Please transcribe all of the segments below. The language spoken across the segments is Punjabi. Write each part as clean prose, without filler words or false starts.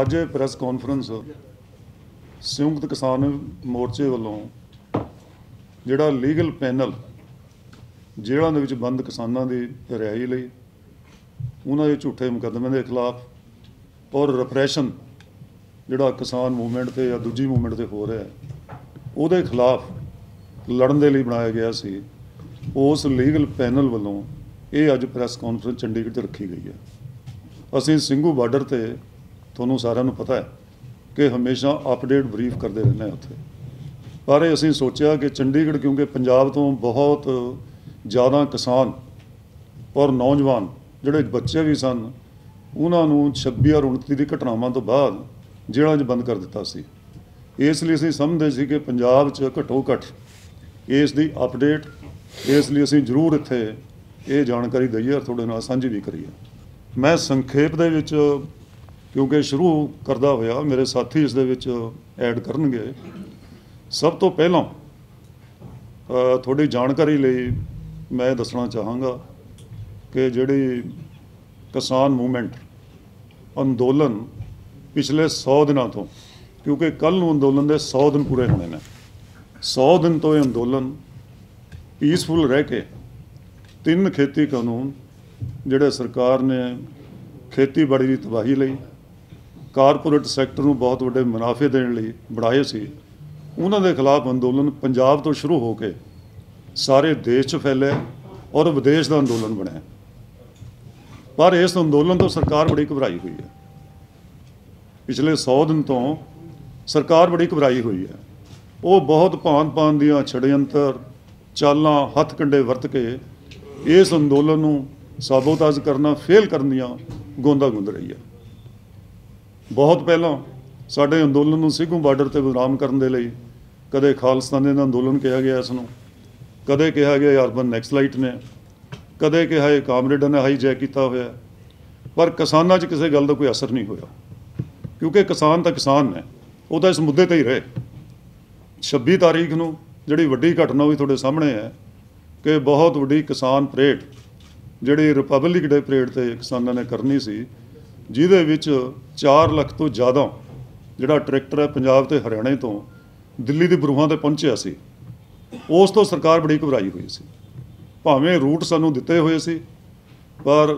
ਅੱਜ ਇਹ ਪ੍ਰੈਸ ਕਾਨਫਰੰਸ ਸੰਯੁਕਤ ਕਿਸਾਨ ਮੋਰਚੇ ਵੱਲੋਂ ਜਿਹੜਾ ਲੀਗਲ ਪੈਨਲ ਜੇਲ੍ਹਾਂ ਦੇ ਵਿੱਚ ਬੰਦ ਕਿਸਾਨਾਂ ਦੀ ਰਿਹਾਈ ਲਈ, ਉਹਨਾਂ ਦੇ ਝੂਠੇ ਮੁਕੱਦਮੇ ਦੇ ਖਿਲਾਫ ਔਰ ਰਿਪਰੈਸ਼ਨ ਜਿਹੜਾ ਕਿਸਾਨ ਮੂਵਮੈਂਟ ਤੇ ਜਾਂ ਦੂਜੀ ਮੂਵਮੈਂਟ ਤੇ ਹੋ ਰਿਹਾ ਉਹਦੇ ਖਿਲਾਫ ਲੜਨ ਦੇ ਲਈ ਬਣਾਇਆ ਗਿਆ ਸੀ। ਉਸ ਲੀਗਲ ਪੈਨਲ ਵੱਲੋਂ ਇਹ ਅੱਜ ਪ੍ਰੈਸ ਕਾਨਫਰੰਸ ਚੰਡੀਗੜ੍ਹ 'ਚ ਰੱਖੀ ਗਈ ਹੈ। ਅਸੀਂ ਸਿੰਘੂ ਬਾਰਡਰ ਤੇ ਤੁਹਾਨੂੰ ਸਾਰਿਆਂ ਨੂੰ ਪਤਾ ਹੈ ਕਿ ਹਮੇਸ਼ਾ ਅਪਡੇਟ ਬਰੀਫ ਕਰਦੇ ਰਹਿੰਦੇ ਹਾਂ ਉੱਥੇ, ਪਰ ਅਸੀਂ ਸੋਚਿਆ ਕਿ ਚੰਡੀਗੜ੍ਹ ਕਿਉਂਕਿ ਪੰਜਾਬ ਤੋਂ ਬਹੁਤ ਜ਼ਿਆਦਾ ਕਿਸਾਨ ਔਰ ਨੌਜਵਾਨ ਜਿਹੜੇ ਬੱਚੇ ਵੀ ਸਨ, ਉਹਨਾਂ ਨੂੰ 26 ਔਰ 29 ਦੀ ਘਟਨਾਵਾਂ ਤੋਂ ਬਾਅਦ ਜੇਲ੍ਹਾਂ 'ਚ ਬੰਦ ਕਰ ਦਿੱਤਾ ਸੀ। ਇਸ ਲਈ ਅਸੀਂ ਸਮਝਦੇ ਸੀ ਕਿ ਪੰਜਾਬ 'ਚ ਘੱਟੋ ਘੱਟ ਇਸ ਦੀ ਅਪਡੇਟ, ਇਸ ਲਈ ਅਸੀਂ ਜ਼ਰੂਰ ਇੱਥੇ ਇਹ ਜਾਣਕਾਰੀ ਦਈਏ ਔਰ ਤੁਹਾਡੇ ਨਾਲ ਸਾਂਝੀ ਵੀ ਕਰੀਏ। ਮੈਂ ਸੰਖੇਪ ਦੇ ਵਿੱਚ ਕਿਉਂਕਿ ਸ਼ੁਰੂ ਕਰਦਾ ਹੋਇਆ, ਮੇਰੇ ਸਾਥੀ ਇਸ ਦੇ ਵਿੱਚ ਐਡ ਕਰਨਗੇ। ਸਭ ਤੋਂ ਪਹਿਲਾਂ ਤੁਹਾਡੀ ਜਾਣਕਾਰੀ ਲਈ ਮੈਂ ਦੱਸਣਾ ਚਾਹਾਂਗਾ ਕਿ ਜਿਹੜੀ ਕਿਸਾਨ ਮੂਵਮੈਂਟ ਅੰਦੋਲਨ ਪਿਛਲੇ 100 ਦਿਨਾਂ ਤੋਂ, ਕਿਉਂਕਿ ਕੱਲ੍ਹ ਨੂੰ ਅੰਦੋਲਨ ਦੇ 100 ਦਿਨ ਪੂਰੇ ਹੋਣੇ ਨੇ, 100 ਦਿਨ ਤੋਂ ਇਹ ਅੰਦੋਲਨ ਪੀਸਫੁਲ ਰਹਿ ਕੇ 3 ਖੇਤੀ ਕਾਨੂੰਨ ਜਿਹੜੇ ਸਰਕਾਰ ਨੇ ਖੇਤੀਬਾੜੀ ਦੀ ਤਬਾਹੀ ਲਈ, ਕਾਰਪੋਰੇਟ ਸੈਕਟਰ ਨੂੰ ਬਹੁਤ ਵੱਡੇ ਮੁਨਾਫੇ ਦੇਣ ਲਈ ਬਣਾਏ ਸੀ, ਉਹਨਾਂ ਦੇ ਖਿਲਾਫ ਅੰਦੋਲਨ ਪੰਜਾਬ ਤੋਂ ਸ਼ੁਰੂ ਹੋ ਕੇ ਸਾਰੇ ਦੇਸ਼ 'ਚ ਫੈਲਿਆ ਔਰ ਵਿਦੇਸ਼ ਦਾ ਅੰਦੋਲਨ ਬਣਿਆ। ਪਰ ਇਸ ਅੰਦੋਲਨ ਤੋਂ ਸਰਕਾਰ ਬੜੀ ਘਬਰਾਈ ਹੋਈ ਹੈ। ਪਿਛਲੇ 100 ਦਿਨ ਤੋਂ ਸਰਕਾਰ ਬੜੀ ਘਬਰਾਈ ਹੋਈ ਹੈ। ਉਹ ਬਹੁਤ ਭਾਂਤ-ਭਾਂਤ ਦੀਆਂ ਛੜਯੰਤਰ, ਚਾਲਾਂ, ਹੱਥ ਕੰਡੇ ਵਰਤ ਕੇ ਇਸ ਅੰਦੋਲਨ ਨੂੰ ਸਾਬੋਤਾਜ ਕਰਨਾ, ਫੇਲ ਕਰਨ ਦੀਆਂ ਗੋਂਦਾਂ ਗੁੰਦ ਰਹੀ ਹੈ। ਬਹੁਤ ਪਹਿਲਾਂ ਸਾਡੇ ਅੰਦੋਲਨ ਨੂੰ ਸਿੰਘੂ ਬਾਰਡਰ ਤੇ ਬਦਨਾਮ ਕਰਨ ਦੇ ਲਈ ਕਦੇ ਖਾਲਿਸਤਾਨੀ ਦਾ ਅੰਦੋਲਨ ਕਿਹਾ ਗਿਆ, ਇਸ ਨੂੰ ਕਦੇ ਕਿਹਾ ਗਿਆ ਅਰਬਨ ਨੈਕਸਲਾਈਟ ਨੇ, ਕਦੇ ਕਿਹਾ ਇਹ ਕਾਮਰੇਡਾਂ ਨੇ ਹਾਈਜੈਕ ਕੀਤਾ ਹੋਇਆ। ਪਰ ਕਿਸਾਨਾਂ 'ਚ ਕਿਸੇ ਗੱਲ ਦਾ ਕੋਈ ਅਸਰ ਨਹੀਂ ਹੋਇਆ, ਕਿਉਂਕਿ ਕਿਸਾਨ ਤਾਂ ਕਿਸਾਨ ਨੇ, ਉਹ ਤਾਂ ਇਸ ਮੁੱਦੇ ਤੇ ਹੀ ਰਹੇ। 26 ਤਾਰੀਖ ਨੂੰ ਜਿਹੜੀ ਵੱਡੀ ਘਟਨਾ ਹੋਈ ਤੁਹਾਡੇ ਸਾਹਮਣੇ ਹੈ ਕਿ ਬਹੁਤ ਵੱਡੀ ਕਿਸਾਨ ਪਰੇਡ, ਜਿਹੜੀ ਰਿਪਬਲਿਕ ਡੇ ਪਰੇਡ ਤੇ ਕਿਸਾਨਾਂ ਨੇ ਕਰਨੀ ਸੀ, ਜਿਹਦੇ ਵਿੱਚ 4 ਲੱਖ ਤੋਂ ਜ਼ਿਆਦਾ ਜਿਹੜਾ ਟਰੈਕਟਰ ਹੈ ਪੰਜਾਬ ਤੇ ਹਰਿਆਣੇ ਤੋਂ ਦਿੱਲੀ ਦੀ ਬਰੂਹਾਂ ਤੇ ਪਹੁੰਚਿਆ ਸੀ। ਉਸ ਤੋਂ ਸਰਕਾਰ ਬੜੀ ਘਬਰਾਈ ਹੋਈ ਸੀ। ਭਾਵੇਂ ਰੂਟ ਸਾਨੂੰ ਦਿੱਤੇ ਹੋਏ ਸੀ, ਪਰ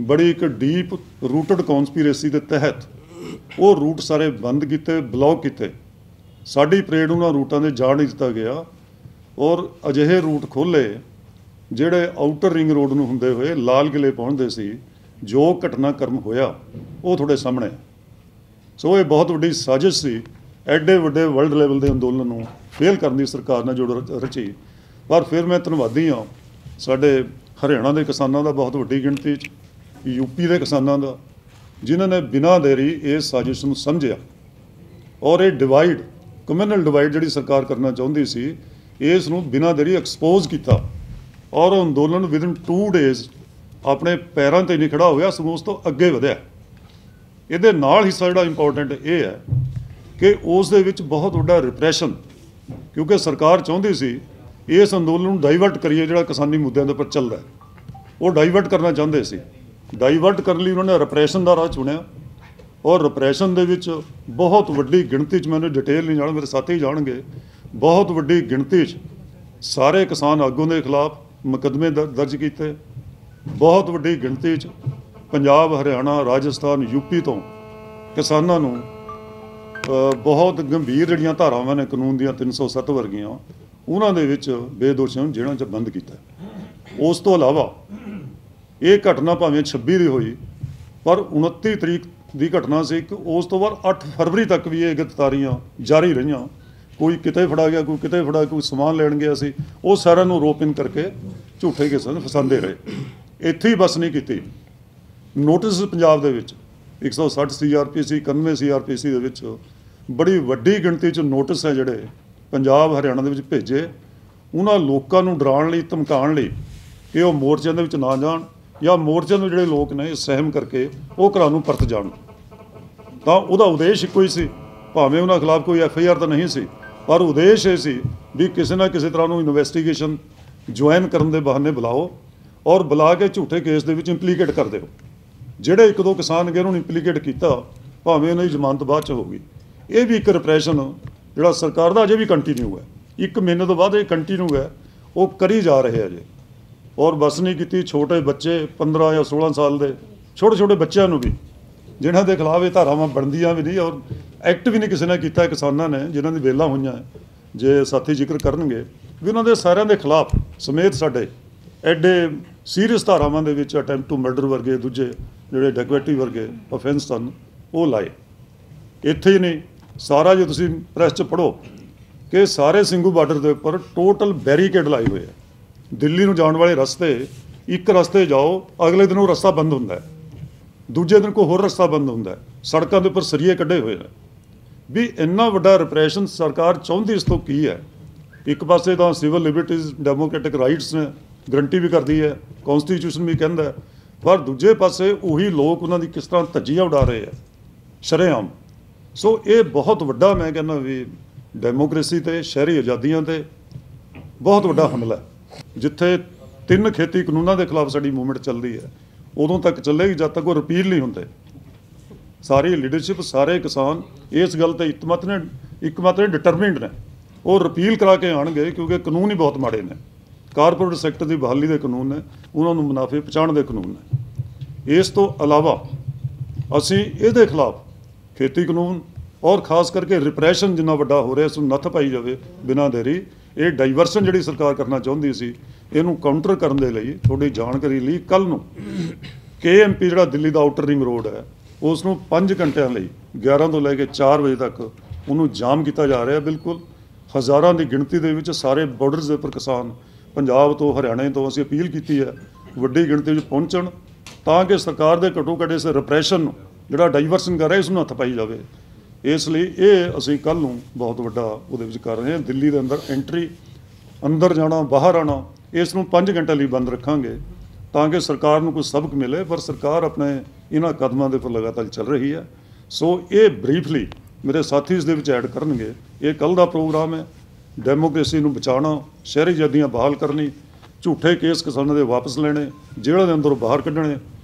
ਬੜੀ ਇੱਕ ਡੀਪ ਰੂਟਡ ਕੌਨਸਪੀਰੇਸੀ ਦੇ ਤਹਿਤ ਉਹ ਰੂਟ ਸਾਰੇ ਬੰਦ ਕੀਤੇ, ਬਲੌਕ ਕੀਤੇ। ਸਾਡੀ ਪਰੇਡ ਉਹਨਾਂ ਰੂਟਾਂ 'ਤੇ ਜਾਣ ਨਹੀਂ ਦਿੱਤਾ ਗਿਆ ਔਰ ਅਜਿਹੇ ਰੂਟ ਖੋਲ੍ਹੇ ਜਿਹੜੇ ਆਊਟਰ ਰਿੰਗ ਰੋਡ ਨੂੰ ਹੁੰਦੇ ਹੋਏ ਲਾਲ ਕਿਲੇ ਪਹੁੰਚਦੇ ਸੀ। ਜੋ ਘਟਨਾਕ੍ਰਮ ਹੋਇਆ ਉਹ ਤੁਹਾਡੇ ਸਾਹਮਣੇ। ਸੋ ਇਹ ਬਹੁਤ ਵੱਡੀ ਸਾਜ਼ਿਸ਼ ਸੀ ਐਡੇ ਵੱਡੇ ਵਰਲਡ ਲੈਵਲ ਦੇ ਅੰਦੋਲਨ ਨੂੰ ਫੇਲ ਕਰਨ ਦੀ ਸਰਕਾਰ ਨੇ ਜੋ ਰਚੀ। ਪਰ ਫਿਰ ਮੈਂ ਧੰਨਵਾਦੀ ਹਾਂ ਸਾਡੇ ਹਰਿਆਣਾ ਦੇ ਕਿਸਾਨਾਂ ਦਾ, ਬਹੁਤ ਵੱਡੀ ਗਿਣਤੀ 'ਚ ਯੂਪੀ ਦੇ ਕਿਸਾਨਾਂ ਦਾ, ਜਿਨ੍ਹਾਂ ਨੇ ਬਿਨਾਂ ਦੇਰੀ ਇਸ ਸਾਜ਼ਿਸ਼ ਨੂੰ ਸਮਝਿਆ ਔਰ ਇਹ ਡਿਵਾਈਡ, ਕਮਿਊਨਲ ਡਿਵਾਈਡ ਜਿਹੜੀ ਸਰਕਾਰ ਕਰਨਾ ਚਾਹੁੰਦੀ ਸੀ, ਇਸ ਨੂੰ ਬਿਨਾਂ ਦੇਰੀ ਐਕਸਪੋਜ਼ ਕੀਤਾ ਔਰ ਉਹ ਅੰਦੋਲਨ ਵਿਦਨ 2 ਡੇਜ਼ ਆਪਣੇ ਪੈਰਾਂ 'ਤੇ ਨਹੀਂ ਖੜਾ ਹੋਇਆ, ਸਗੋਂ ਉਸ ਤੋਂ ਅੱਗੇ ਵਧਿਆ। ਇਹਦੇ ਨਾਲ ਹਿੱਸਾ ਜਿਹੜਾ ਇੰਪੋਰਟੈਂਟ ਇਹ ਹੈ ਕਿ ਉਸ ਦੇ ਵਿੱਚ ਬਹੁਤ ਵੱਡਾ ਰਿਪਰੈਸ਼ਨ, ਕਿਉਂਕਿ ਸਰਕਾਰ ਚਾਹੁੰਦੀ ਸੀ ਇਸ ਅੰਦੋਲਨ ਨੂੰ ਡਾਈਵਰਟ ਕਰੀਏ, ਜਿਹੜਾ ਕਿਸਾਨੀ ਮੁੱਦਿਆਂ ਦੇ ਉੱਪਰ ਚੱਲਦਾ, ਉਹ ਡਾਈਵਰਟ ਕਰਨਾ ਚਾਹੁੰਦੇ ਸੀ। ਡਾਈਵਰਟ ਕਰਨ ਲਈ ਉਹਨਾਂ ਨੇ ਰਿਪਰੈਸ਼ਨ ਦਾ ਰਾਹ ਚੁਣਿਆ ਔਰ ਰਿਪਰੈਸ਼ਨ ਦੇ ਵਿੱਚ ਬਹੁਤ ਵੱਡੀ ਗਿਣਤੀ 'ਚ, ਮੈਨੂੰ ਡਿਟੇਲ ਨਹੀਂ ਜਾਣ, ਮੇਰੇ ਸਾਥੀ ਜਾਣਗੇ, ਬਹੁਤ ਵੱਡੀ ਗਿਣਤੀ 'ਚ ਸਾਰੇ ਕਿਸਾਨ ਆਗੂਆਂ ਦੇ ਖਿਲਾਫ ਮੁਕੱਦਮੇ ਦਰਜ ਕੀਤੇ। ਬਹੁਤ ਵੱਡੀ ਗਿਣਤੀ 'ਚ ਪੰਜਾਬ, ਹਰਿਆਣਾ, ਰਾਜਸਥਾਨ, ਯੂਪੀ ਤੋਂ ਕਿਸਾਨਾਂ ਨੂੰ ਬਹੁਤ ਗੰਭੀਰ ਜਿਹੜੀਆਂ ਧਾਰਾਵਾਂ ਨੇ ਕਾਨੂੰਨ ਦੀਆਂ 307 ਵਰਗੀਆਂ, ਉਹਨਾਂ ਦੇ ਵਿੱਚ ਬੇਦੋਸ਼ੀਆਂ ਨੂੰ ਜੇਲ੍ਹਾਂ 'ਚ ਬੰਦ ਕੀਤਾ। ਉਸ ਤੋਂ ਇਲਾਵਾ ਇਹ ਘਟਨਾ ਭਾਵੇਂ 26 ਦੀ ਹੋਈ, ਪਰ 29 ਤਰੀਕ ਦੀ ਘਟਨਾ ਸੀ ਕਿ ਉਸ ਤੋਂ ਬਾਅਦ 8 ਫਰਵਰੀ ਤੱਕ ਵੀ ਇਹ ਗ੍ਰਿਫਤਾਰੀਆਂ ਜਾਰੀ ਰਹੀਆਂ। ਕੋਈ ਕਿਤੇ ਫੜਾ ਗਿਆ, ਕੋਈ ਕਿਤੇ ਫੜਾ, ਕੋਈ ਸਮਾਨ ਲੈਣ ਗਿਆ ਸੀ, ਉਹ ਸਾਰਿਆਂ ਨੂੰ ਰੋਪ ਇਨ ਕਰਕੇ ਝੂਠੇ ਕੇਸਾਂ ਨੂੰ ਫਸਾਉਂਦੇ ਰਹੇ। ਇੱਥੇ ਹੀ ਬਸ ਨਹੀਂ ਕੀਤੀ, ਨੋਟਿਸ ਪੰਜਾਬ ਦੇ ਵਿੱਚ 160 CRPC, 91 CRPC ਦੇ ਵਿੱਚ ਬੜੀ ਵੱਡੀ ਗਿਣਤੀ 'ਚ ਨੋਟਿਸ ਹੈ ਜਿਹੜੇ ਪੰਜਾਬ, ਹਰਿਆਣਾ ਦੇ ਵਿੱਚ ਭੇਜੇ, ਉਹਨਾਂ ਲੋਕਾਂ ਨੂੰ ਡਰਾਉਣ ਲਈ, ਧਮਕਾਉਣ ਲਈ ਕਿ ਉਹ ਮੋਰਚਿਆਂ ਦੇ ਵਿੱਚ ਨਾ ਜਾਣ, ਜਾਂ ਮੋਰਚਿਆਂ ਨੂੰ ਜਿਹੜੇ ਲੋਕ ਨੇ ਸਹਿਮ ਕਰਕੇ ਉਹ ਘਰਾਂ ਨੂੰ ਪਰਤ ਜਾਣ। ਤਾਂ ਉਹਦਾ ਉਦੇਸ਼ ਇੱਕੋ ਹੀ ਸੀ, ਭਾਵੇਂ ਉਹਨਾਂ ਖਿਲਾਫ ਕੋਈ FIR ਤਾਂ ਨਹੀਂ ਸੀ, ਪਰ ਉਦੇਸ਼ ਇਹ ਸੀ ਵੀ ਕਿਸੇ ਨਾ ਕਿਸੇ ਤਰ੍ਹਾਂ ਨੂੰ ਇਨਵੈਸਟੀਗੇਸ਼ਨ ਜੁਆਇਨ ਕਰਨ ਦੇ ਬਹਾਨੇ ਬੁਲਾਓ ਔਰ ਬੁਲਾ ਕੇ ਝੂਠੇ ਕੇਸ ਦੇ ਵਿੱਚ ਇੰਪਲੀਕੇਟ ਕਰ ਦਿਓ। ਜਿਹੜੇ 1-2 ਕਿਸਾਨ ਗਏ ਉਹਨੂੰ ਇੰਪਲੀਕੇਟ ਕੀਤਾ ਭਾਵੇਂ ਉਹਨਾਂ ਦੀ ਜ਼ਮਾਨਤ ਬਾਅਦ 'ਚ ਹੋਊਗੀ। ਇਹ ਵੀ ਇੱਕ ਰਿਪਰੈਸ਼ਨ ਜਿਹੜਾ ਸਰਕਾਰ ਦਾ ਅਜੇ ਵੀ ਕੰਟੀਨਿਊ ਹੈ, 1 ਮਹੀਨੇ ਤੋਂ ਬਾਅਦ ਇਹ ਕੰਟੀਨਿਊ ਹੈ, ਉਹ ਕਰੀ ਜਾ ਰਹੇ ਅਜੇ। ਔਰ ਬਸ ਨਹੀਂ ਕੀਤੀ, ਛੋਟੇ ਬੱਚੇ 15 ਜਾਂ 16 ਸਾਲ ਦੇ ਛੋਟੇ ਛੋਟੇ ਬੱਚਿਆਂ ਨੂੰ ਵੀ, ਜਿਨ੍ਹਾਂ ਦੇ ਖਿਲਾਫ ਇਹ ਧਾਰਾਵਾਂ ਬਣਦੀਆਂ ਵੀ ਨਹੀਂ ਔਰ ਐਕਟ ਵੀ ਨਹੀਂ ਕਿਸੇ ਨੇ ਕੀਤਾ, ਕਿਸਾਨਾਂ ਨੇ ਜਿਨ੍ਹਾਂ ਦੀ ਵੇਲਾਂ ਹੋਈਆਂ, ਜੇ ਸਾਥੀ ਜ਼ਿਕਰ ਕਰਨਗੇ ਵੀ ਉਹਨਾਂ ਦੇ ਸਾਰਿਆਂ ਦੇ ਖਿਲਾਫ ਸਮੇਤ ਸਾਡੇ ਐਡੇ ਸੀਰੀਅਸ ਧਾਰਾਵਾਂ ਦੇ ਵਿੱਚ ਅਟੈਂਪਟ ਟੂ ਮਰਡਰ ਵਰਗੇ ਦੂਜੇ ਜਿਹੜੇ ਡੈਕਵੈਟੀ ਵਰਗੇ ਅਫੈਂਸ ਸਨ ਉਹ ਲਾਏ। ਇੱਥੇ ਹੀ ਨਹੀਂ, ਸਾਰਾ ਜੇ ਤੁਸੀਂ ਪ੍ਰੈਸ 'ਚ ਪੜ੍ਹੋ ਕਿ ਸਾਰੇ ਸਿੰਘੂ ਬਾਰਡਰ ਦੇ ਉੱਪਰ ਟੋਟਲ ਬੈਰੀਕੇਡ ਲਾਏ ਹੋਏ ਆ। ਦਿੱਲੀ ਨੂੰ ਜਾਣ ਵਾਲੇ ਰਸਤੇ, ਇੱਕ ਰਸਤੇ ਜਾਓ, ਅਗਲੇ ਦਿਨ ਉਹ ਰਸਤਾ ਬੰਦ ਹੁੰਦਾ ਹੈ, ਦੂਜੇ ਦਿਨ ਕੋਈ ਹੋਰ ਰਸਤਾ ਬੰਦ ਹੁੰਦਾ ਹੈ, ਸੜਕਾਂ ਦੇ ਉੱਪਰ ਸਰੀਏ ਕੱਢੇ ਹੋਏ ਨੇ। ਵੀ ਇੰਨਾ ਵੱਡਾ ਰਿਪਰੈਸ਼ਨ ਸਰਕਾਰ ਚਾਹੁੰਦੀ ਇਸ ਤੋਂ ਕੀ ਹੈ? ਇੱਕ ਪਾਸੇ ਤਾਂ ਸਿਵਲ ਲਿਬਰਟੀਜ਼, ਡੈਮੋਕ੍ਰੈਟਿਕ ਰਾਈਟਸ ਨੇ ਗਰੰਟੀ ਵੀ ਕਰਦੀ ਹੈ, ਕੌਂਸਟੀਟਿਊਸ਼ਨ ਵੀ ਕਹਿੰਦਾ, ਪਰ ਦੂਜੇ ਪਾਸੇ ਉਹੀ ਲੋਕ ਉਹਨਾਂ ਦੀ ਕਿਸ ਤਰ੍ਹਾਂ ਧੱਜੀਆਂ ਉਡਾ ਰਹੇ ਆ ਸ਼ਰੇਆਮ। ਸੋ ਇਹ ਬਹੁਤ ਵੱਡਾ, ਮੈਂ ਕਹਿੰਦਾ ਵੀ ਡੈਮੋਕ੍ਰੇਸੀ ਤੇ ਸ਼ਹਿਰੀ ਆਜ਼ਾਦੀਆਂ ਤੇ ਬਹੁਤ ਵੱਡਾ ਹਮਲਾ ਹੈ। ਜਿੱਥੇ 3 ਖੇਤੀ ਕਾਨੂੰਨਾਂ ਦੇ ਖਿਲਾਫ ਸਾਡੀ ਮੂਵਮੈਂਟ ਚੱਲਦੀ ਹੈ, ਉਦੋਂ ਤੱਕ ਚੱਲੇਗੀ ਜਦ ਤੱਕ ਉਹ ਰਿਪੀਲ ਨਹੀਂ ਹੁੰਦੇ। ਸਾਰੀ ਲੀਡਰਸ਼ਿਪ, ਸਾਰੇ ਕਿਸਾਨ ਇਸ ਗੱਲ ਤੇ ਇੱਕਮਤ ਡਿਟਰਮਿੰਡ ਨੇ, ਉਹ ਰਿਪੀਲ ਕਰਾ ਕੇ ਆਉਣਗੇ, ਕਿਉਂਕਿ ਕਾਨੂੰਨ ਹੀ ਬਹੁਤ ਮਾੜੇ ਨੇ। ਕਾਰਪੋਰੇਟ ਸੈਕਟਰ ਦੀ ਬਹਾਲੀ ਦੇ ਕਾਨੂੰਨ ਨੇ, ਉਹਨਾਂ ਨੂੰ ਮੁਨਾਫੇ ਪਹੁੰਚਾਉਣ ਦੇ ਕਾਨੂੰਨ ਨੇ। ਇਸ ਤੋਂ ਇਲਾਵਾ ਅਸੀਂ ਇਹਦੇ ਖਿਲਾਫ ਖੇਤੀ ਕਾਨੂੰਨ ਔਰ ਖਾਸ ਕਰਕੇ ਰਿਪਰੈਸ਼ਨ ਜਿੰਨਾ ਵੱਡਾ ਹੋ ਰਿਹਾ, ਇਸ ਨੂੰ ਨੱਥ ਪਾਈ ਜਾਵੇ ਬਿਨਾਂ ਦੇਰੀ। ਇਹ ਡਾਈਵਰਸ਼ਨ ਜਿਹੜੀ ਸਰਕਾਰ ਕਰਨਾ ਚਾਹੁੰਦੀ ਸੀ, ਇਹਨੂੰ ਕਾਊਂਟਰ ਕਰਨ ਦੇ ਲਈ ਤੁਹਾਡੀ ਜਾਣਕਾਰੀ ਲਈ ਕੱਲ੍ਹ ਨੂੰ KMP ਜਿਹੜਾ ਦਿੱਲੀ ਦਾ ਆਊਟਰ ਰਿੰਗ ਰੋਡ ਹੈ, ਉਸ ਨੂੰ 5 ਘੰਟਿਆਂ ਲਈ 11 ਤੋਂ ਲੈ ਕੇ 4 ਵਜੇ ਤੱਕ ਉਹਨੂੰ ਜਾਮ ਕੀਤਾ ਜਾ ਰਿਹਾ। ਬਿਲਕੁਲ ਹਜ਼ਾਰਾਂ ਦੀ ਗਿਣਤੀ ਦੇ ਵਿੱਚ ਸਾਰੇ ਬਾਰਡਰਸ ਦੇ ਉੱਪਰ ਕਿਸਾਨ ਪੰਜਾਬ ਤੋਂ, ਹਰਿਆਣੇ ਤੋਂ ਅਸੀਂ ਅਪੀਲ ਕੀਤੀ ਹੈ ਵੱਡੀ ਗਿਣਤੀ ਵਿੱਚ ਪਹੁੰਚਣ, ਤਾਂ ਕਿ ਸਰਕਾਰ ਦੇ ਘੱਟੋ ਘੱਟ ਇਸ ਰਿਪਰੈਸ਼ਨ ਨੂੰ, ਜਿਹੜਾ ਡਾਈਵਰਸ਼ਨ ਕਰ ਰਿਹਾ, ਇਸ ਨੂੰ ਹੱਥ ਪਾਈ ਜਾਵੇ। ਇਸ ਲਈ ਇਹ ਅਸੀਂ ਕੱਲ੍ਹ ਨੂੰ ਬਹੁਤ ਵੱਡਾ ਉਹਦੇ ਵਿੱਚ ਕਰ ਰਹੇ ਹਾਂ। ਦਿੱਲੀ ਦੇ ਅੰਦਰ ਐਂਟਰੀ, ਅੰਦਰ ਜਾਣਾ, ਬਾਹਰ ਆਉਣਾ, ਇਸ ਨੂੰ 5 ਘੰਟੇ ਲਈ ਬੰਦ ਰੱਖਾਂਗੇ ਤਾਂ ਕਿ ਸਰਕਾਰ ਨੂੰ ਕੋਈ ਸਬਕ ਮਿਲੇ। ਪਰ ਸਰਕਾਰ ਆਪਣੇ ਇਹਨਾਂ ਕਦਮਾਂ ਦੇ ਉੱਪਰ ਲਗਾਤਾਰ ਚੱਲ ਰਹੀ ਹੈ। ਸੋ ਇਹ ਬਰੀਫਲੀ ਮੇਰੇ ਸਾਥੀ ਇਸ ਦੇ ਵਿੱਚ ਐਡ ਕਰਨਗੇ। ਇਹ ਕੱਲ੍ਹ ਦਾ ਪ੍ਰੋਗਰਾਮ ਹੈ। ਡੈਮੋਕ੍ਰੇਸੀ ਨੂੰ ਬਚਾਉਣਾ, ਸ਼ਹਿਰੀ ਆਜ਼ਾਦੀਆਂ ਬਹਾਲ ਕਰਨੀ, ਝੂਠੇ ਕੇਸ ਕਿਸਾਨਾਂ ਦੇ ਵਾਪਸ ਲੈਣੇ, ਜੇਲ੍ਹਾਂ ਦੇ ਅੰਦਰੋਂ ਬਾਹਰ ਕੱਢਣੇ,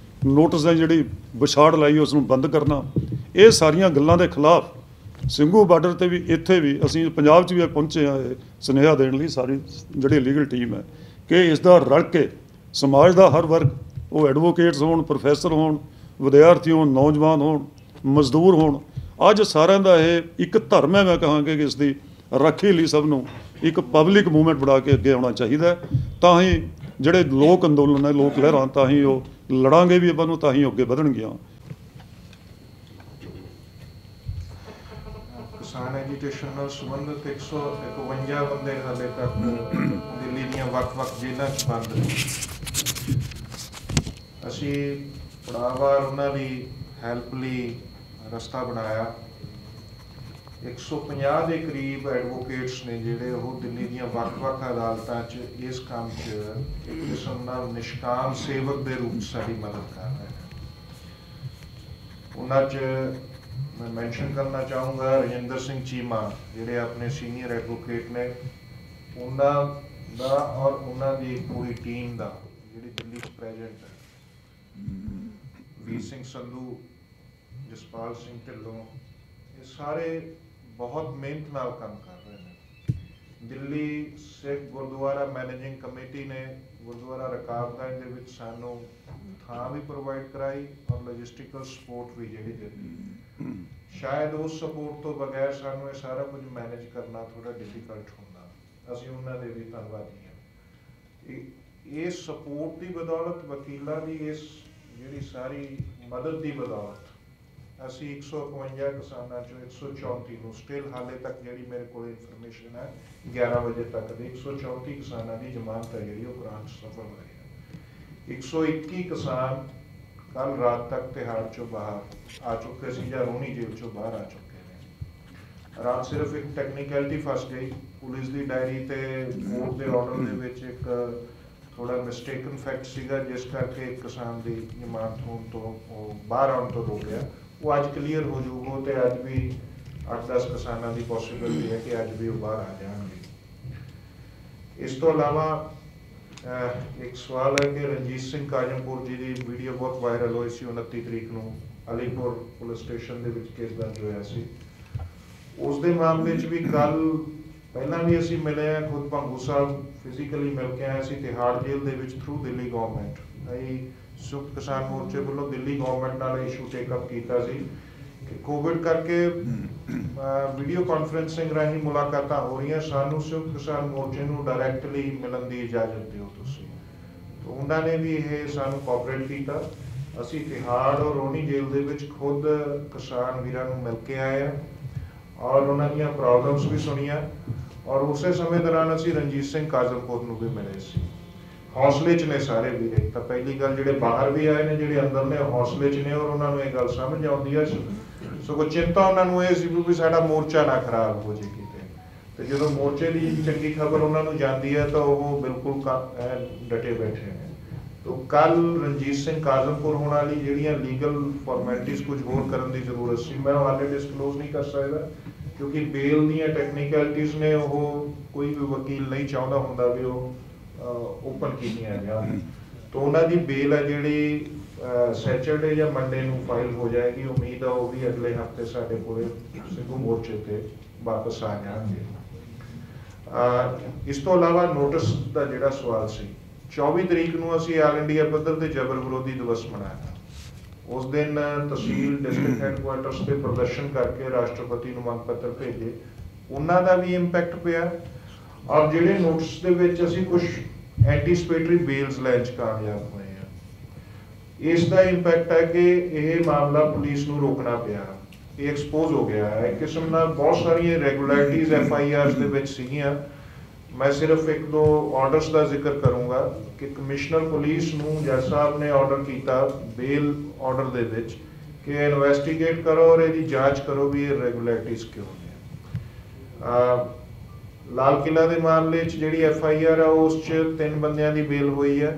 ਨੋਟਿਸ ਦੀ ਜਿਹੜੀ ਵਿਛਾੜ ਲਾਈ ਉਸ ਨੂੰ ਬੰਦ ਕਰਨਾ, ਇਹ ਸਾਰੀਆਂ ਗੱਲਾਂ ਦੇ ਖਿਲਾਫ ਸਿੰਘੂ ਬਾਰਡਰ ਤੇ ਵੀ, ਇੱਥੇ ਵੀ ਅਸੀਂ ਪੰਜਾਬ 'ਚ ਵੀ ਪਹੁੰਚੇ ਹਾਂ ਇਹ ਸੁਨੇਹਾ ਦੇਣ ਲਈ। ਸਾਰੀ ਜਿਹੜੀ ਲੀਗਲ ਟੀਮ ਹੈ ਕਿ ਇਸ ਦਾ ਰਲ ਕੇ ਸਮਾਜ ਦਾ ਹਰ ਵਰਗ, ਉਹ ਐਡਵੋਕੇਟਸ ਹੋਣ, ਪ੍ਰੋਫੈਸਰ ਹੋਣ, ਵਿਦਿਆਰਥੀ ਹੋਣ, ਨੌਜਵਾਨ ਹੋਣ, ਮਜ਼ਦੂਰ ਹੋਣ, ਅੱਜ ਸਾਰਿਆਂ ਦਾ ਇਹ ਇੱਕ ਧਰਮ ਹੈ। ਮੈਂ ਕਹਾਂਗਾ ਕਿ ਇਸ ਦੀ ਰਾਖੀ ਲਈ ਸਭ ਨੂੰ ਇੱਕ ਪਬਲਿਕ ਮੂਵਮੈਂਟ ਬਣਾ ਕੇ ਅੱਗੇ ਆਉਣਾ ਚਾਹੀਦਾ। ਤਾਂ ਹੀ ਜਿਹੜੇ ਲੋਕ ਅੰਦੋਲਨ ਹੈ, ਲੋਕ ਲਹਿਰਾਂ, ਤਾਂ ਹੀ ਉਹ ਲੜਾਂਗੇ ਵੀ ਆਪਾਂ ਨੂੰ, ਤਾਂ ਹੀ ਅੱਗੇ ਵਧਣਗੀਆਂ। ਕਿਸਾਨ ਐਜੀਟੇਸ਼ਨ ਨਾਲ ਸੰਬੰਧਿਤ 151 ਬੰਦੇ ਹਾਲੇ ਤੱਕ ਦਿੱਲੀ ਦੀਆਂ ਵੱਖ-ਵੱਖ ਜੇਲ੍ਹਾਂ 'ਚ ਬੰਦ ਨੇ। ਅਸੀਂ ਪੜਾਅਵਾਰ ਉਹਨਾਂ ਦੀ ਹੈਲਪ ਲਈ ਰਸਤਾ ਬਣਾਇਆ। 150 ਦੇ ਕਰੀਬ ਐਡਵੋਕੇਟਸ ਨੇ ਜਿਹੜੇ ਉਹ ਦਿੱਲੀ ਦੀਆਂ ਵੱਖ-ਵੱਖ ਅਦਾਲਤਾਂ 'ਚ ਇਸ ਕੰਮ 'ਚ ਇੱਕ ਕਿਸਮ ਨਾਲ ਨਿਸ਼ਕਾਮ ਸੇਵਕ ਦੇ ਰੂਪ 'ਚ ਸਾਡੀ ਮਦਦ ਕਰ ਰਹੇ ਨੇ। ਉਹਨਾਂ 'ਚ ਮੈਂ ਮੈਂਸ਼ਨ ਕਰਨਾ ਚਾਹੂੰਗਾ ਰਜਿੰਦਰ ਸਿੰਘ ਚੀਮਾ, ਜਿਹੜੇ ਆਪਣੇ ਸੀਨੀਅਰ ਐਡਵੋਕੇਟ ਨੇ, ਉਹਨਾਂ ਦਾ ਔਰ ਉਹਨਾਂ ਦੀ ਪੂਰੀ ਟੀਮ ਦਾ ਜਿਹੜੀ ਦਿੱਲੀ 'ਚ ਪ੍ਰੈਜ਼ੈਂਟ ਹੈ। ਵੀਰ ਸਿੰਘ ਸੰਧੂ, ਜਸਪਾਲ ਸਿੰਘ ਢਿੱਲੋਂ, ਇਹ ਸਾਰੇ ਬਹੁਤ ਮਿਹਨਤ ਨਾਲ ਕੰਮ ਕਰ ਰਹੇ ਨੇ। ਦਿੱਲੀ ਸਿੱਖ ਗੁਰਦੁਆਰਾ ਮੈਨੇਜਿੰਗ ਕਮੇਟੀ ਨੇ ਗੁਰਦੁਆਰਾ ਰਕਾਬਗੰਜ ਦੇ ਵਿੱਚ ਸਾਨੂੰ ਥਾਂ ਵੀ ਪ੍ਰੋਵਾਈਡ ਕਰਾਈ ਔਰ ਲੌਜਿਸਟਿਕਲ ਸਪੋਰਟ ਵੀ ਜਿਹੜੀ ਦਿੱਤੀ। ਸ਼ਾਇਦ ਉਸ ਸਪੋਰਟ ਤੋਂ ਬਗੈਰ ਸਾਨੂੰ ਇਹ ਸਾਰਾ ਕੁਝ ਮੈਨੇਜ ਕਰਨਾ ਥੋੜਾ ਡਿਫਿਕਲਟ ਹੁੰਦਾ। ਅਸੀਂ ਉਹਨਾਂ ਦੇ ਵੀ ਧੰਨਵਾਦੀ ਹਾਂ। ਇਸ ਸਪੋਰਟ ਦੀ ਬਦੌਲਤ, ਵਕੀਲਾਂ ਦੀ ਇਸ ਜਿਹੜੀ ਸਾਰੀ ਮਦਦ ਦੀ ਬਦੌਲਤ, ਅਸੀਂ 151 ਕਿਸਾਨਾਂ ਚੋਂ 134 ਨੂੰ ਸਟਿਲ ਹਾਲੇ ਤੱਕ ਜਿਹੜੀ ਮੇਰੇ ਕੋਲ ਇਨਫੋਰਮੇਸ਼ਨ ਹੈ 11 ਵਜੇ ਤੱਕ ਦੀ 134 ਕਿਸਾਨਾਂ ਦੀ ਜ਼ਮਾਨਤ ਹੈ ਜਿਹੜੀ ਉਹ ਕਰਾਉਣ 'ਚ ਸਫਲ ਹੋਏ ਹੈ। 121 ਕਿਸਾਨ ਕੱਲ੍ਹ ਰਾਤ ਤੱਕ ਤਿਹਾੜ 'ਚੋਂ ਬਾਹਰ ਆ ਚੁੱਕੇ ਸੀ ਜਾਂ ਰੋਣੀ ਜੇਲ੍ਹ 'ਚੋਂ ਬਾਹਰ ਆ ਚੁੱਕੇ ਨੇ। ਰਾਤ ਸਿਰਫ ਇੱਕ ਟੈਕਨੀਕੈਲਿਟੀ ਫਸ ਗਈ, ਪੁਲਿਸ ਦੀ ਡਾਇਰੀ ਤੇ ਕੋਰਟ ਦੇ ਆਰਡਰ ਦੇ ਵਿੱਚ ਇੱਕ ਥੋੜਾ ਮਿਸਟੇਕਨ ਫੈਕਟ ਸੀਗਾ, ਜਿਸ ਕਰਕੇ ਇੱਕ ਕਿਸਾਨ ਦੀ ਜ਼ਮਾਨਤ ਹੋਣ ਤੋਂ, ਉਹ ਬਾਹਰ ਆਉਣ ਤੋਂ ਰੋਕਿਆ। ਉਹ ਅੱਜ ਕਲੀਅਰ ਹੋ ਜਾਊਗਾ ਤੇ ਅੱਜ ਵੀ 8-10 ਕਿਸਾਨਾਂ ਦੀ ਪੋਸੀਬਿਲਿਟੀ ਹੈ ਕਿ ਅੱਜ ਵੀ ਉਹ ਬਾਹਰ ਆ ਜਾਣਗੇ। ਇਸ ਤੋਂ ਇਲਾਵਾ एक सवाल है कि रणजीत सिंह काजमपुर जी की वीडियो बहुत वायरल हुई सी 29 तरीक ਨੂੰ ਅਲੀਪੁਰ ਪੁਲਿਸ ਸਟੇਸ਼ਨ ਦੇ ਵਿੱਚ ਕੇਸ ਦਰਜ ਹੋਇਆ ਸੀ। ਉਸ ਦੇ ਮਾਮਲੇ 'ਚ ਵੀ ਕੱਲ ਪਹਿਲਾਂ ਵੀ ਅਸੀਂ ਮਿਲੇ ਹਾਂ, ਖੁਦ ਭੰਗੂ ਸਾਹਿਬ ਫਿਜ਼ੀਕਲੀ ਮਿਲ ਕੇ ਆਏ ਸੀ ਤਿਹਾੜ ਜੇਲ੍ਹ ਦੇ ਵਿੱਚ ਥਰੂ ਦਿੱਲੀ ਗਵਰਨਮੈਂਟ। ਅਸੀਂ ਸੰਯੁਕਤ ਕਿਸਾਨ ਮੋਰਚੇ ਵੱਲੋਂ ਦਿੱਲੀ ਗਵਰਨਮੈਂਟ ਨਾਲ ਇਸ਼ੂ ਟੇਕਅਪ ਕੀਤਾ ਸੀ ਕਿ ਕੋਵਿਡ ਕਰਕੇ ਵੀਡੀਓ ਕਾਨਫਰੰਸਿੰਗ ਰਾਹੀਂ ਮੁਲਾਕਾਤਾਂ ਹੋ ਰਹੀਆਂ, ਸਾਨੂੰ ਸੰਯੁਕਤ ਕਿਸਾਨ ਮੋਰਚੇ ਨੂੰ ਡਾਇਰੈਕਟਲੀ ਮਿਲਣ ਦੀ ਇਜਾਜ਼ਤ ਦਿਓ ਤੁਸੀਂ। ਤਾਂ ਉਹਨਾਂ ਨੇ ਵੀ ਇਹ ਸਾਨੂੰ ਕੋਆਪਰੇਟ ਕੀਤਾ। ਅਸੀਂ ਤਿਹਾੜ ਔਰ ਰੋਣੀ ਜੇਲ੍ਹ ਦੇ ਵਿੱਚ ਖੁਦ ਕਿਸਾਨ ਵੀਰਾਂ ਨੂੰ ਮਿਲ ਕੇ ਆਏ ਹਾਂ ਔਰ ਉਹਨਾਂ ਦੀਆਂ ਪ੍ਰੋਬਲਮਸ ਵੀ ਸੁਣੀਆਂ ਔਰ ਉਸੇ ਸਮੇਂ ਦੌਰਾਨ ਅਸੀਂ ਰਣਜੀਤ ਸਿੰਘ ਕਾਜ਼ਮਪੁਰ ਨੂੰ ਵੀ ਮਿਲੇ ਸੀ। ਹੌਸਲੇ 'ਚ ਨੇ ਸਾਰੇ ਵੀਰੇ। ਤਾਂ ਪਹਿਲੀ ਗੱਲ ਜਿਹੜੇ ਬਾਹਰ ਵੀ ਆਏ ਨੇ, ਜਿਹੜੇ ਅੰਦਰ ਨੇ, ਹੌਸਲੇ 'ਚ ਨੇ ਔਰ ਉਹਨਾਂ ਨੂੰ ਇਹ ਗੱਲ ਸਮਝ ਆਉਂਦੀ ਹੈ। ਸਗੋਂ ਚਿੰਤਾ ਉਹਨਾਂ ਨੂੰ ਇਹ ਸੀ ਵੀ ਸਾਡਾ ਮੋਰਚਾ ਨਾ ਖਰਾਬ ਹੋ ਜੇ ਕਿਤੇ, ਤੇ ਜਦੋਂ ਮੋਰਚੇ ਦੀ ਚੰਗੀ ਖਬਰ ਉਹਨਾਂ ਨੂੰ ਜਾਂਦੀ ਹੈ ਤਾਂ ਉਹ ਬਿਲਕੁਲ ਡਟੇ ਬੈਠੇ ਨੇ। तो कल रणजीत सिंह काजमपुर होने वाली ਜਿਹੜੀਆਂ ਲੀਗਲ ਫਾਰਮੈਲਿਟੀਜ਼ ਕੁਝ ਹੋਰ ਕਰਨ ਦੀ ਜ਼ਰੂਰਤ ਸੀ, ਮੈਂ ਹਾਲੇ ਡਿਸਕਲੋਜ਼ ਨਹੀਂ ਕਰ ਸਕਦਾ ਕਿਉਂਕਿ ਬੇਲ ਦੀਆਂ ਟੈਕਨੀਕੈਲਿਟੀਜ਼ ਨੇ ਉਹ ਕੋਈ ਵੀ ਵਕੀਲ ਨਹੀਂ ਚਾਹੁੰਦਾ ਹੁੰਦਾ ਵੀ ਉਹ ਓਪਨ ਕੀਤੀਆਂ ਜਾਣ। ਤਾਂ ਉਹਨਾਂ ਦੀ ਬੇਲ ਹੈ ਜਿਹੜੀ ਸੈਚਰਡੇ ਜਾਂ ਮੰਡੇ ਨੂੰ ਫਾਈਲ ਹੋ ਜਾਏਗੀ। ਉਮੀਦ ਆ ਉਹ ਵੀ ਅਗਲੇ ਹਫਤੇ ਸਾਡੇ ਕੋਲ ਸਿੱਧੂ ਮੋਰਚੇ ਤੇ ਵਾਪਸ ਆ ਜਾਣਗੇ। ਇਸ ਤੋਂ ਇਲਾਵਾ ਨੋਟਿਸ ਦਾ ਜਿਹੜਾ ਸਵਾਲ ਸੀ, 24 ਤਰੀਕ ਨੂੰ ਅਸੀਂ ਆਲ ਇੰਡੀਆ ਪੱਧਰ ਤੇ ਜਬਰ ਵਿਰੋਧੀ ਦਿਵਸ ਮਨਾਇਆ। ਉਸ ਦਿਨ ਤਹਿਸੀਲ ਡਿਸਟ੍ਰਿਕਟ ਹੈਡਕੁਆਰਟਰਸ ਤੇ ਪ੍ਰਦਰਸ਼ਨ ਕਰਕੇ ਰਾਸ਼ਟਰਪਤੀ ਨੂੰ ਮੰਗ ਪੱਤਰ ਭੇਜੇ, ਉਹਨਾਂ ਦਾ ਵੀ ਇੰਪੈਕਟ ਪਿਆ। ਔਰ ਜਿਹੜੇ ਨੋਟਿਸ ਦੇ ਵਿੱਚ ਅਸੀਂ ਕੁਝ ਐਂਟੀਸਪੇਟਰੀ ਬੇਲਸ ਲੈਣ 'ਚ ਕਾਮਯਾਬ ਹੋਏ ਆ, ਇਸ ਦਾ ਇੰਪੈਕਟ ਹੈ ਕਿ ਇਹ ਮਾਮਲਾ ਪੁਲਿਸ ਨੂੰ ਰੋਕਣਾ ਪਿਆ। ਇਹ ਐਕਸਪੋਜ਼ ਹੋ ਗਿਆ ਹੈ। ਕਿਸਮ ਨਾਲ ਬਹੁਤ ਸਾਰੀਆਂ ਇਰੈਗੂਲੈਰਿਟੀਜ਼ FIRs ਦੇ ਵਿੱਚ ਸੀਗੀਆਂ। मैं सिर्फ एक दो ऑर्डर्स का जिक्र करूँगा कि कमिश्नर पुलिस ਨੂੰ जज साहब ने ऑर्डर किया बेल ऑर्डर ਦੇ ਵਿੱਚ कि इन्वेस्टिगेट करो और ਇਹਦੀ ਜਾਂਚ करो भी ये रेगुलैरिटीज़ क्यों ਨੇ। लाल किला ਦੇ ਮਾਮਲੇ 'ਚ ਜਿਹੜੀ FIR ਹੈ ਉਸ 'ਚ 3 ਬੰਦਿਆਂ ਦੀ ਬੇਲ ਹੋਈ ਹੈ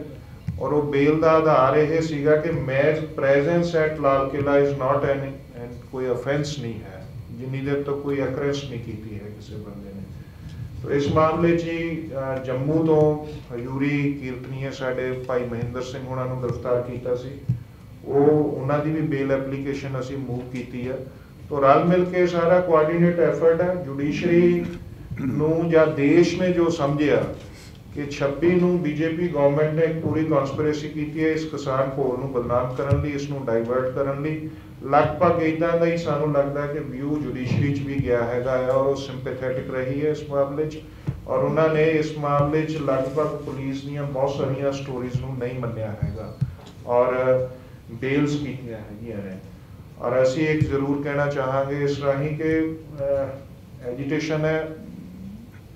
ਔਰ ਉਹ ਬੇਲ ਦਾ ਆਧਾਰ ਇਹ ਸੀਗਾ ਕਿ match presence at Lal Qila is not ਐਨ ਕੋਈ ਅਫੈਂਸ ਨਹੀਂ ਹੈ ਜਿੰਨੀ ਦੇਰ ਤੱਕ ਕੋਈ ਅਕਰੈਂਸ ਨਹੀਂ ਕੀਤੀ ਹੈ ਕਿਸੇ ਬੰਦੇ ਨੇ। इस मामले 'ਚ जम्मू तो हजूरी कीर्तनीय साडे भाई महेंद्र सिंह होना नूं गिरफ्तार किया सी, उन्हां दी भी बेल एप्लीकेशन असीं मूव कीती है। तो रल मिल के सारा कोआर्डीनेट एफर्ट है। जुडिशरी नूं जां देश ने जो समझिया कि 26 ਨੂੰ बीजेपी गवर्नमेंट ने एक पूरी कॉन्स्पिरेसी की है इस किसान घोल ਨੂੰ बदनाम करन लई, इस ਨੂੰ डाइवर्ट करन लई। लगभग इदा का ही सानू लगता है कि व्यू जुडिशरी च भी गया है और वो सिंपैथेटिक रही है इस मामले और उन्होंने इस मामले लगभग पुलिस दी बहुत सारिया स्टोरीज नूं नहीं मन्निया है और बेल्स कीतियां हैगियां ने। और असी एक जरूर कहना चाहांगे इस राही के एजिटेशन है,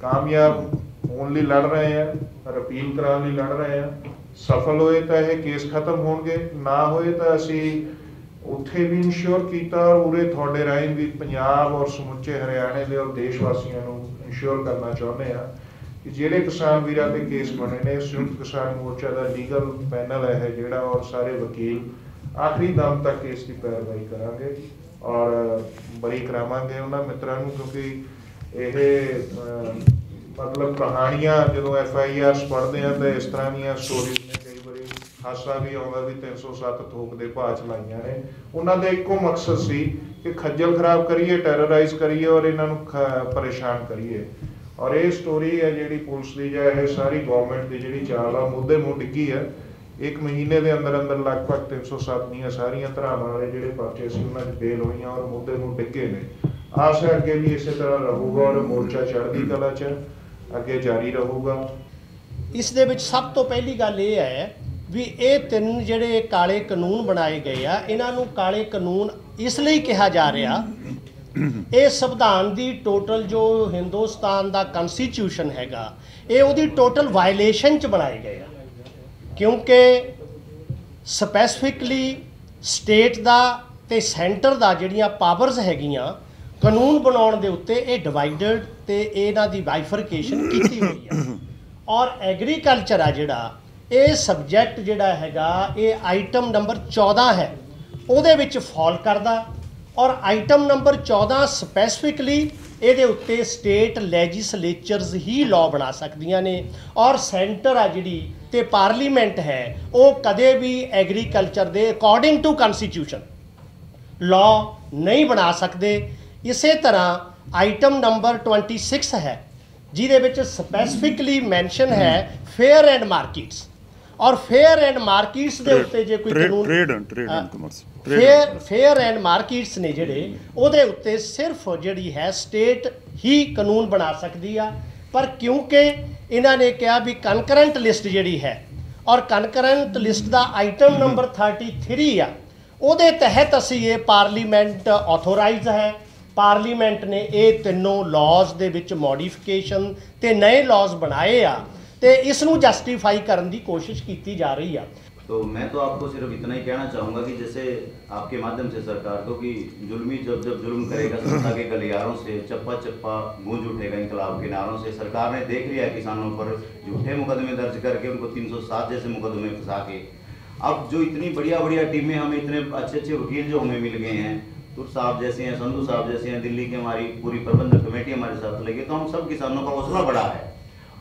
कामयाब होने लिए लड़ रहे हैं, अपील कराने लड़ रहे हैं। सफल होए तो यह केस खत्म होंगे, ना होए तो असी ਉੱਥੇ ਵੀ ਇੰਸ਼ੋਰ ਕੀਤਾ ਔਰ ਉਰੇ ਤੁਹਾਡੇ ਰਾਹੀਂ ਵੀ ਪੰਜਾਬ ਔਰ ਸਮੁੱਚੇ ਹਰਿਆਣੇ ਦੇ ਔਰ ਦੇਸ਼ ਵਾਸੀਆਂ ਨੂੰ ਇੰਸ਼ੋਰ ਕਰਨਾ ਚਾਹੁੰਦੇ ਆ ਕਿ ਜਿਹੜੇ ਕਿਸਾਨ ਵੀਰਾਂ ਦੇ ਕੇਸ ਬਣੇ ਨੇ, ਸੰਯੁਕਤ ਕਿਸਾਨ ਮੋਰਚਾ ਦਾ ਲੀਗਲ ਪੈਨਲ ਹੈ ਜਿਹੜਾ ਔਰ ਸਾਰੇ ਵਕੀਲ ਆਖਰੀ ਦਮ ਤੱਕ ਇਸ ਦੀ ਪੈਰਵਾਈ ਕਰਾਂਗੇ ਔਰ ਬਰੀ ਕਰਾਵਾਂਗੇ ਉਹਨਾਂ ਮਿੱਤਰਾਂ ਨੂੰ, ਕਿਉਂਕਿ ਇਹ ਮਤਲਬ ਕਹਾਣੀਆਂ ਜਦੋਂ FIRs ਪੜ੍ਹਦੇ ਆ ਤਾਂ ਇਸ ਤਰ੍ਹਾਂ ਦੀਆਂ ਸਟੋਰੀਜ਼ ਨੇ ਕਈ ਵਾਰੀ ਹਾਸਾ ਵੀ ਆਉਂਦਾ ਵੀ 307 ਥੋਕ ਦੇ ਭਾਅ ਚਲਾਈਆਂ ਨੇ। ਉਹਨਾਂ ਦਾ ਇੱਕੋ ਮਕਸਦ ਸੀ ਕਿ ਖੱਜਲ ਖਰਾਬ ਕਰੀਏ, ਟੈਰਰਾਈਜ਼ ਕਰੀਏ ਔਰ ਇਹਨਾਂ ਨੂੰ ਪਰੇਸ਼ਾਨ ਕਰੀਏ। ਔਰ ਇਹ ਸਟੋਰੀ ਹੈ ਜਿਹੜੀ ਪੁਲਿਸ ਦੀ ਜਾਂ ਇਹ ਸਾਰੀ ਗਵਰਨਮੈਂਟ ਦੀ ਜਿਹੜੀ ਚਾਲ ਆ ਮੁੱਦੇ ਮੂੰਹ ਡਿੱਗੀ ਹੈ। 1 ਮਹੀਨੇ ਦੇ ਅੰਦਰ ਅੰਦਰ ਲਗਭਗ 307 ਦੀਆਂ ਸਾਰੀਆਂ ਧਰਾਵਾਂ ਵਾਲੇ ਜਿਹੜੇ ਪਰਚੇ ਸੀ ਉਹਨਾਂ 'ਚ ਬੇਲ ਹੋਈਆਂ ਔਰ ਮੁੱਦੇ ਮੂੰਹ ਡਿੱਗੇ ਨੇ। ਆਸ ਹੈ ਅੱਗੇ ਵੀ ਇਸੇ ਤਰ੍ਹਾਂ ਰਹੂਗਾ ਔਰ ਮੋਰਚਾ ਚੜ੍ਹਦੀ ਕਲਾ 'ਚ ਅੱਗੇ ਜਾਰੀ ਰਹੂਗਾ। ਇਸ ਦੇ ਵਿੱਚ ਸਭ ਤੋਂ ਪਹਿਲੀ ਗੱਲ ਇਹ ਹੈ ਵੀ ਇਹ 3 ਜਿਹੜੇ ਕਾਲੇ ਕਾਨੂੰਨ ਬਣਾਏ ਗਏ ਆ, ਇਹਨਾਂ ਨੂੰ ਕਾਲੇ ਕਾਨੂੰਨ ਇਸ ਲਈ ਕਿਹਾ ਜਾ ਰਿਹਾ, ਇਹ ਸੰਵਿਧਾਨ ਦੀ ਟੋਟਲ ਜੋ ਹਿੰਦੁਸਤਾਨ ਦਾ ਕਨਸਟੀਟਿਊਸ਼ਨ ਹੈਗਾ ਇਹ ਉਹਦੀ ਟੋਟਲ ਵਾਇਲੇਸ਼ਨ 'ਚ ਬਣਾਏ ਗਏ ਆ। ਕਿਉਂਕਿ ਸਪੈਸੀਫਿਕਲੀ ਸਟੇਟ ਦਾ ਤੇ ਸੈਂਟਰ ਦਾ ਜਿਹੜੀਆਂ ਪਾਵਰਸ ਹੈਗੀਆਂ ਕਾਨੂੰਨ ਬਣਾਉਣ ਦੇ ਉੱਤੇ ਇਹ ਡਿਵਾਈਡਡ ਤੇ ਇਹਨਾਂ ਦੀ ਬਾਈਫਰਕੇਸ਼ਨ ਕੀਤੀ ਹੋਈ ਆ। ਔਰ ਐਗਰੀਕਲਚਰ ਆ ਜਿਹੜਾ ਇਹ ਸਬਜੈਕਟ ਜਿਹੜਾ ਹੈਗਾ ਇਹ ਆਈਟਮ ਨੰਬਰ 14 ਹੈ ਉਹਦੇ ਵਿੱਚ ਫਾਲ ਕਰਦਾ ਔਰ ਆਈਟਮ ਨੰਬਰ 14 ਸਪੈਸੀਫਿਕਲੀ ਇਹਦੇ ਉੱਤੇ ਸਟੇਟ ਲੈਜਿਸਲੇਚਰਸ ਹੀ ਲਾਅ ਬਣਾ ਸਕਦੀਆਂ ਨੇ ਔਰ ਸੈਂਟਰ ਆ ਜਿਹੜੀ ਤੇ ਪਾਰਲੀਮੈਂਟ ਹੈ ਉਹ ਕਦੇ ਵੀ ਐਗਰੀਕਲਚਰ ਦੇ ਅਕੋਰਡਿੰਗ ਟੂ ਕਨਸਟੀਟਿਊਸ਼ਨ ਲਾਅ ਨਹੀਂ ਬਣਾ ਸਕਦੇ। ਇਸੇ ਤਰ੍ਹਾਂ ਆਈਟਮ ਨੰਬਰ 26 ਹੈ ਜਿਹਦੇ ਵਿੱਚ ਸਪੈਸੀਫਿਕਲੀ ਮੈਂਸ਼ਨ ਹੈ ਫੇਅਰ ਐਂਡ ਮਾਰਕੀਟਸ, ਔਰ ਫੇਅਰ ਐਂਡ ਮਾਰਕੀਟਸ ਦੇ ਉੱਤੇ ਜੇ ਕੋਈ ਕਾਨੂੰਨ trade and commerce fair and markets ਨੇ ਜਿਹੜੇ ਉਹਦੇ ਉੱਤੇ ਸਿਰਫ ਜਿਹੜੀ ਹੈ ਸਟੇਟ ਹੀ ਕਾਨੂੰਨ ਬਣਾ ਸਕਦੀ ਆ। ਪਰ ਕਿਉਂਕਿ ਇਹਨਾਂ ਨੇ ਕਿਹਾ ਵੀ ਕਨਕਰੈਂਟ ਲਿਸਟ ਜਿਹੜੀ ਹੈ ਔਰ ਕਨਕਰੈਂਟ ਲਿਸਟ ਦਾ ਆਈਟਮ ਨੰਬਰ 33 ਆ, ਉਹਦੇ ਤਹਿਤ ਅਸੀਂ ਇਹ ਪਾਰਲੀਮੈਂਟ ਆਥੋਰਾਈਜ਼ ਹੈ, ਪਾਰਲੀਮੈਂਟ ਨੇ ਇਹ ਤਿੰਨੋਂ ਲਾਜ਼ ਦੇ ਵਿੱਚ ਮੋਡੀਫਿਕੇਸ਼ਨ ਤੇ ਨਏ ਲਾਜ਼ ਬਣਾਏ ਆ ਤੇ ਇਸ ਨੂੰ ਜਸਟੀਫਾਈ ਕਰਨ ਦੀ ਕੋਸ਼ਿਸ਼ ਕੀਤੀ ਜਾ ਰਹੀ ਆ। तो मैं तो आपको सिर्फ इतना ही कहना चाहूँगा कि जैसे आपके माध्यम से सरकार को कि जुल्मी जब जुल्म करेगा सत्ता के गलियारों से चप्पा चप्पा गूंज उठेगा इनकलाब के नारों से। सरकार ने देख लिया है किसानों पर झूठे मुकदमे दर्ज करके उनको 307 जैसे मुकदमे फंसा के। अब जो इतनी बढ़िया बढ़िया टीमें हमें इतने अच्छे अच्छे वकील जो हमें मिल गए हैं, तुर साहब जैसे हैं, संधू साहब जैसे हैं, दिल्ली की हमारी पूरी प्रबंधक कमेटी हमारे साथ लगी, तो हम सब किसानों का हौसला बढ़ा है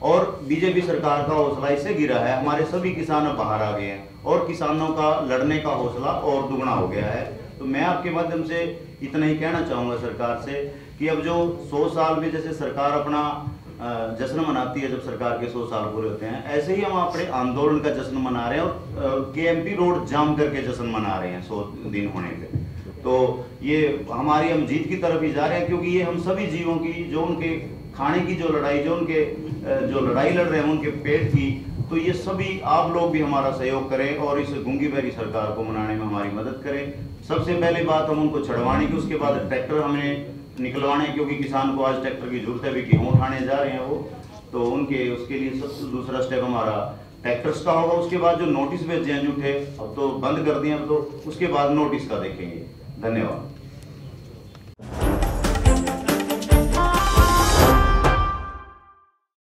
और बीजेपी सरकार का हौसला इससे गिरा है। हमारे सभी किसान बाहर आ गए हैं और किसानों का लड़ने का हौसला और दुगना हो गया है। तो मैं आपके माध्यम से इतना ही कहना चाहूँगा सरकार से कि अब जो 100 साल में जैसे सरकार अपना जश्न मनाती है, जब सरकार के 100 साल पूरे होते हैं, ऐसे ही हम अपने आंदोलन का जश्न मना रहे हैं और KMP रोड जाम करके जश्न मना रहे हैं 100 दिन होने पे। तो ये हमारी हम जीत की तरफ ही जा रहे हैं, क्योंकि ये हम सभी जीवों की जो उनके खाने की जो लड़ाई, जो उनके जो लड़ाई लड़ रहे हैं उनके पेट की, तो ये सभी आप लोग भी हमारा सहयोग करें और इस गूंगी बहरी सरकार को मनाने में हमारी मदद करें। सबसे पहले बात हम उनको छड़वाने की, उसके बाद ट्रैक्टर हमें निकलवाने, क्योंकि किसान को आज ट्रैक्टर की जरूरत है भी, गेहूँ उठाने जा रहे हैं वो, तो उनके उसके लिए सबसे दूसरा स्टेप हमारा ट्रैक्टर्स का होगा। उसके बाद जो नोटिस भेजे हैं झूठे, अब तो बंद कर दिए, अब तो उसके बाद नोटिस का देखेंगे। धन्यवाद।